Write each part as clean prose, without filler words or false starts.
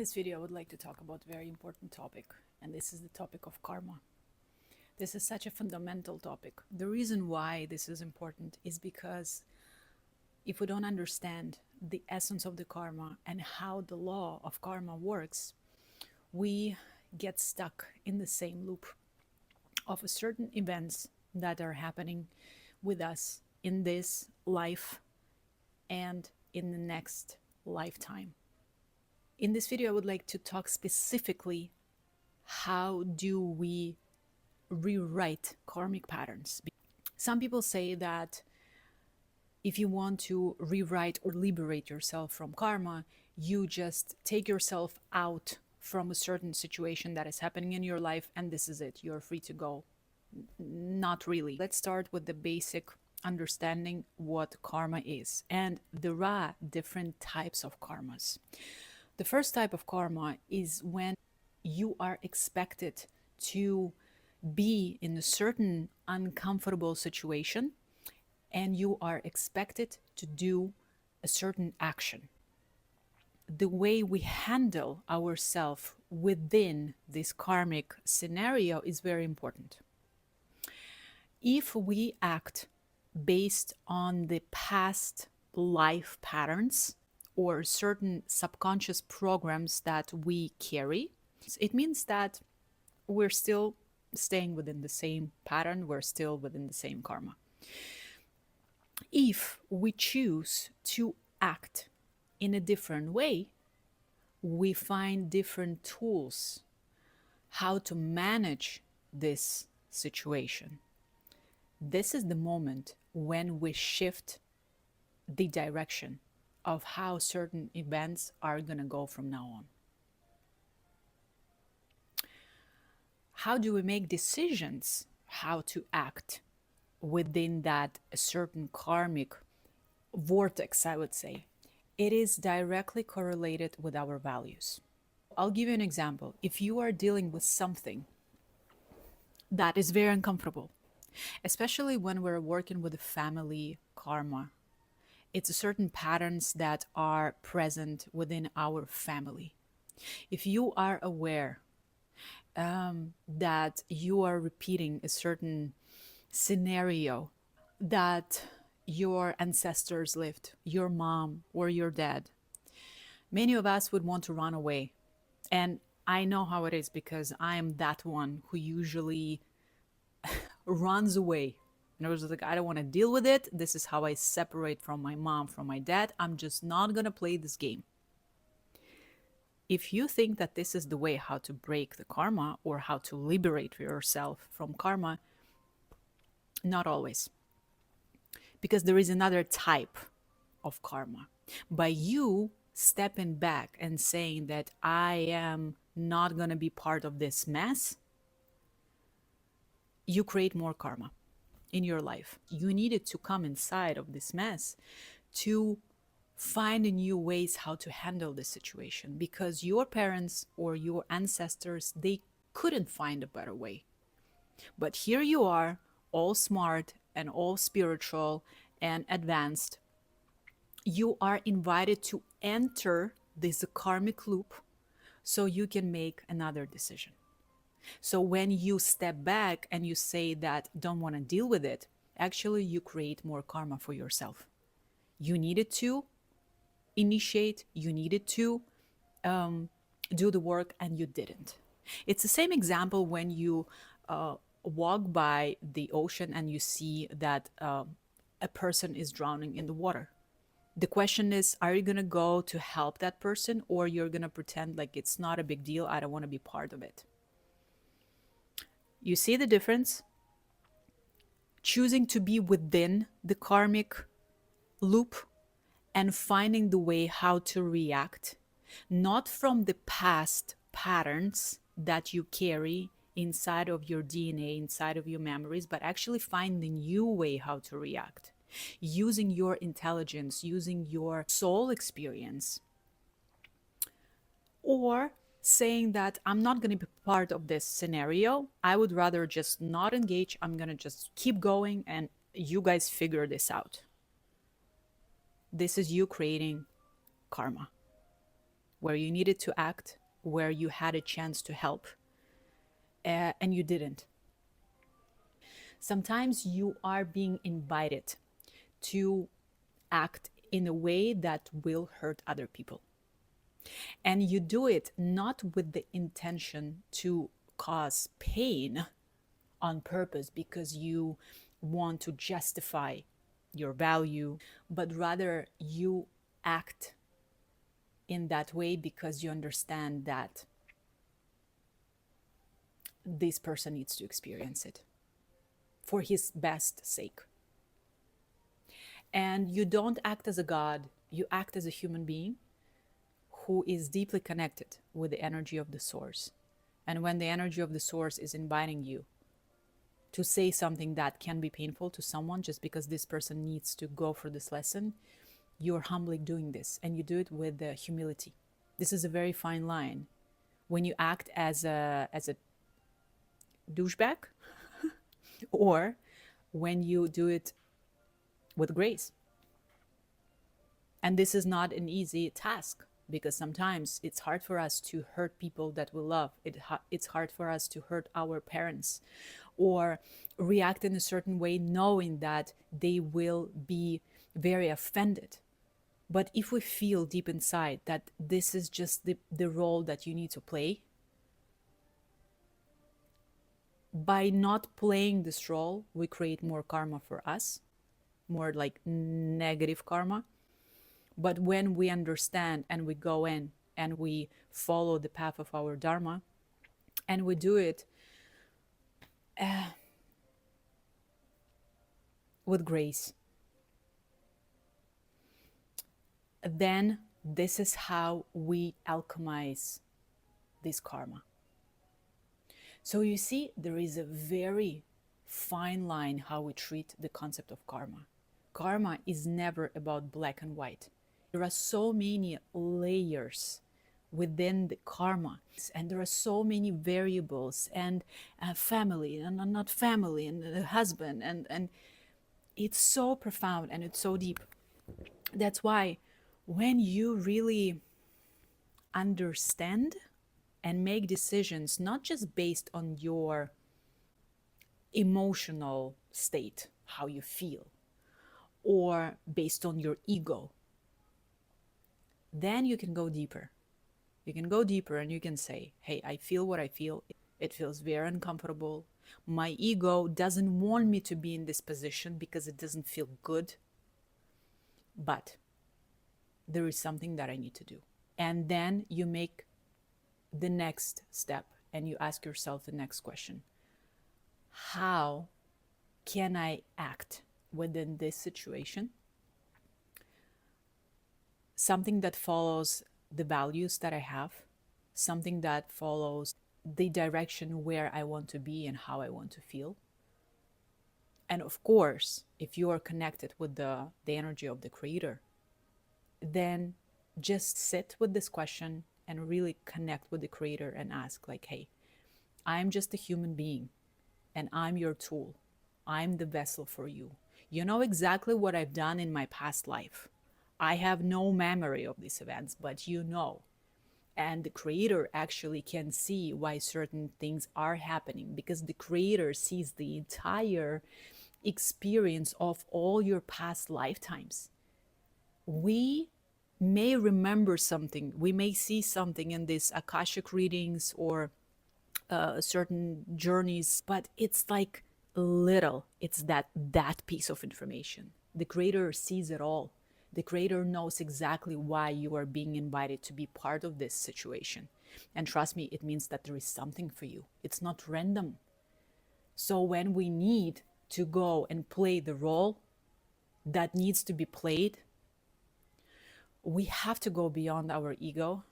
this video, I would like to talk about a very important topic, and this is the topic of karma. This is such a fundamental topic. The reason why this is important is because if we don't understand the essence of the karma and how the law of karma works, we get stuck in the same loop of certain events that are happening with us in this life and in the next lifetime. In this video, I would like to talk specifically how do we rewrite karmic patterns. Some people say that if you want to rewrite or liberate yourself from karma, you just take yourself out from a certain situation that is happening in your life and this is it, you're free to go. Not really. Let's start with the basic understanding what karma is. And there are different types of karmas. The first type of karma is when you are expected to be in a certain uncomfortable situation and you are expected to do a certain action. The way we handle ourselves within this karmic scenario is very important. If we act based on the past life patterns or certain subconscious programs that we carry, it means that we're still staying within the same pattern, we're still within the same karma. If we choose to act in a different way, we find different tools how to manage this situation. This is the moment when we shift the direction of how certain events are going to go from now on. How do we make decisions how to act within that certain karmic vortex, I would say? It is directly correlated with our values. I'll give you an example. If you are dealing with something that is very uncomfortable, especially when we're working with a family karma, it's certain patterns that are present within our family. If you are aware that you are repeating a certain scenario that your ancestors lived, your mom or your dad, many of us would want to run away. And I know how it is because I am that one who usually runs away. And I was like, I don't want to deal with it. This is how I separate from my mom, from my dad. I'm just not going to play this game. If you think that this is the way how to break the karma or how to liberate yourself from karma, not always. Because there is another type of karma. By you stepping back and saying that I am not going to be part of this mess, you create more karma in your life. You needed to come inside of this mess to find new ways how to handle the situation because your parents or your ancestors, they couldn't find a better way. But here you are, all smart and all spiritual and advanced. You are invited to enter this karmic loop so you can make another decision. So when you step back and you say that don't want to deal with it, actually you create more karma for yourself. You needed to initiate, you needed to do the work and you didn't. It's the same example when you walk by the ocean and you see that a person is drowning in the water. The question is, are you going to go to help that person or you're going to pretend like it's not a big deal, I don't want to be part of it? You see the difference? Choosing to be within the karmic loop and finding the way how to react, not from the past patterns that you carry inside of your DNA, inside of your memories, but actually find the new way how to react, using your intelligence, using your soul experience, or saying that I'm not going to be part of this scenario. I would rather just not engage. I'm going to just keep going and you guys figure this out. This is you creating karma where you needed to act, where you had a chance to help, and you didn't. Sometimes you are being invited to act in a way that will hurt other people. And you do it not with the intention to cause pain on purpose because you want to justify your value, but rather you act in that way because you understand that this person needs to experience it for his best sake. And you don't act as a god, you act as a human being who is deeply connected with the energy of the source. And when the energy of the source is inviting you to say something that can be painful to someone just because this person needs to go for this lesson, you're humbly doing this, and you do it with humility. This is a very fine line. When you act as a douchebag, or when you do it with grace. And this is not an easy task, because sometimes it's hard for us to hurt people that we love. It's hard for us to hurt our parents or react in a certain way knowing that they will be very offended. But if we feel deep inside that this is just the role that you need to play, by not playing this role, we create more karma for us, more like negative karma. But when we understand and we go in and we follow the path of our dharma and we do it with grace, then this is how we alchemize this karma. So you see, there is a very fine line how we treat the concept of karma. Karma is never about black and white. There are so many layers within the karma, and there are so many variables, and family and not family, and the husband, and it's so profound and it's so deep. That's why when you really understand and make decisions not just based on your emotional state, how you feel, or based on your ego, then you can go deeper. You can go deeper and you can say, hey, I feel what I feel. It feels very uncomfortable. My ego doesn't want me to be in this position because it doesn't feel good. But there is something that I need to do. And then you make the next step and you ask yourself the next question. How can I act within this situation? Something that follows the values that I have, something that follows the direction where I want to be and how I want to feel. And of course, if you are connected with the energy of the creator, then just sit with this question and really connect with the creator and ask like, hey, I'm just a human being and I'm your tool. I'm the vessel for you. You know exactly what I've done in my past life. I have no memory of these events, but you know. And the creator actually can see why certain things are happening, because the creator sees the entire experience of all your past lifetimes. We may remember something, we may see something in these Akashic readings or certain journeys, but it's like little. It's that piece of information. The creator sees it all. The creator knows exactly why you are being invited to be part of this situation. And trust me, it means that there is something for you. It's not random. So when we need to go and play the role that needs to be played, we have to go beyond our ego.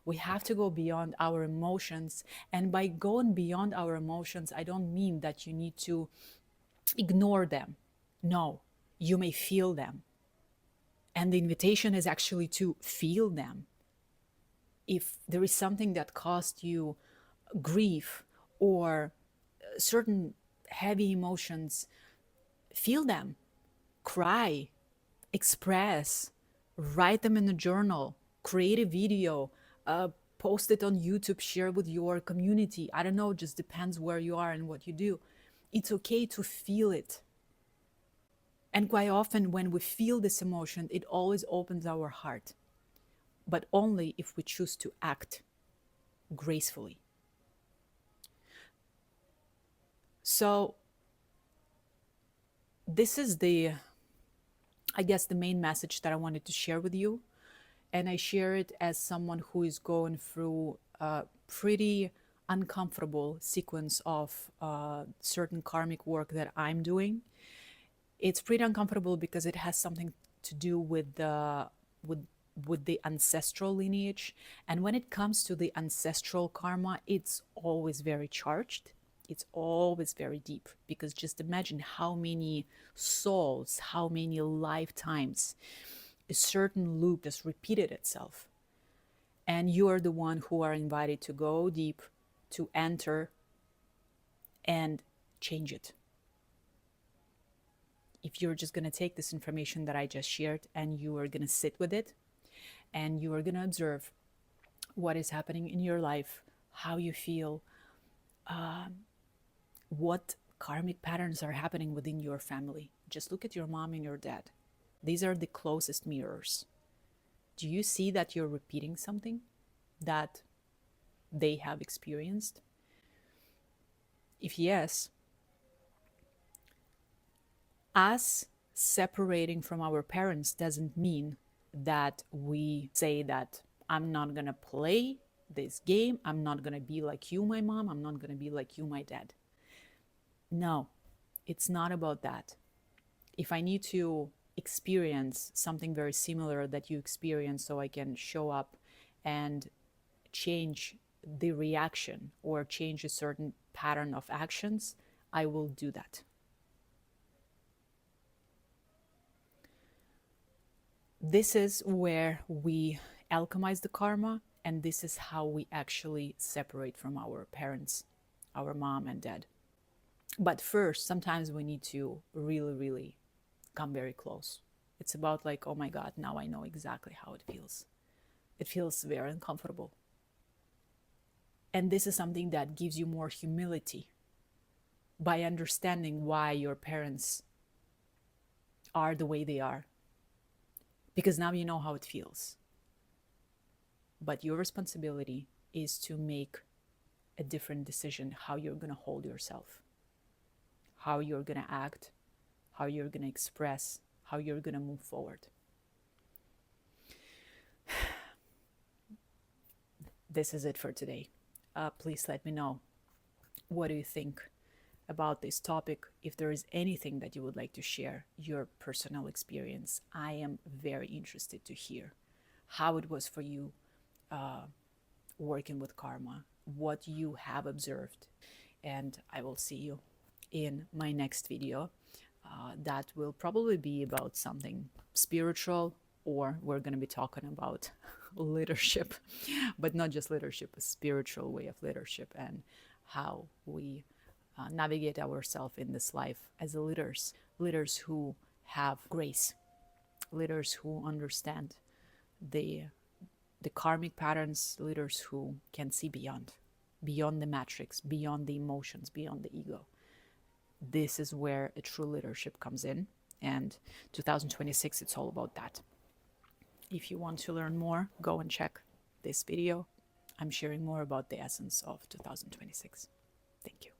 We have to go beyond our emotions. And by going beyond our emotions, I don't mean that you need to ignore them. No, you may feel them. And the invitation is actually to feel them. If there is something that caused you grief or certain heavy emotions, feel them, cry, express, write them in a journal, create a video, post it on YouTube, share with your community. I don't know, just depends where you are and what you do. It's okay to feel it. And quite often, when we feel this emotion, it always opens our heart, but only if we choose to act gracefully. So, this is I guess, the main message that I wanted to share with you. And I share it as someone who is going through a pretty uncomfortable sequence of certain karmic work that I'm doing. It's pretty uncomfortable because it has something to do with the ancestral lineage. And when it comes to the ancestral karma, it's always very charged. It's always very deep, because just imagine how many souls, how many lifetimes a certain loop has repeated itself. And you are the one who are invited to go deep, to enter and change it. If you're just going to take this information that I just shared and you are going to sit with it and you are going to observe what is happening in your life, how you feel, what karmic patterns are happening within your family. Just look at your mom and your dad. These are the closest mirrors. Do you see that you're repeating something that they have experienced? If yes, us separating from our parents doesn't mean that we say that I'm not going to play this game. I'm not going to be like you, my mom. I'm not going to be like you, my dad. No, it's not about that. If I need to experience something very similar that you experience so I can show up and change the reaction or change a certain pattern of actions, I will do that. This is where we alchemize the karma, and this is how we actually separate from our parents, our mom and dad. But first, sometimes we need to really, really come very close. It's about like, oh my God, now I know exactly how it feels. It feels very uncomfortable. And this is something that gives you more humility by understanding why your parents are the way they are. Because now you know how it feels. But your responsibility is to make a different decision how you're going to hold yourself, how you're going to act, how you're going to express, how you're going to move forward. This is it for today. Please let me know, what do you think about this topic? If there is anything that you would like to share, your personal experience, I am very interested to hear how it was for you working with karma, what you have observed. And I will see you in my next video. That will probably be about something spiritual, or we're going to be talking about leadership, but not just leadership, a spiritual way of leadership, and how we navigate ourselves in this life as leaders who have grace, leaders who understand the karmic patterns, leaders who can see beyond the matrix, beyond the emotions, beyond the ego. This is where a true leadership comes in, and 2026, it's all about that. If you want to learn more, go and check this video. I'm sharing more about the essence of 2026. Thank you.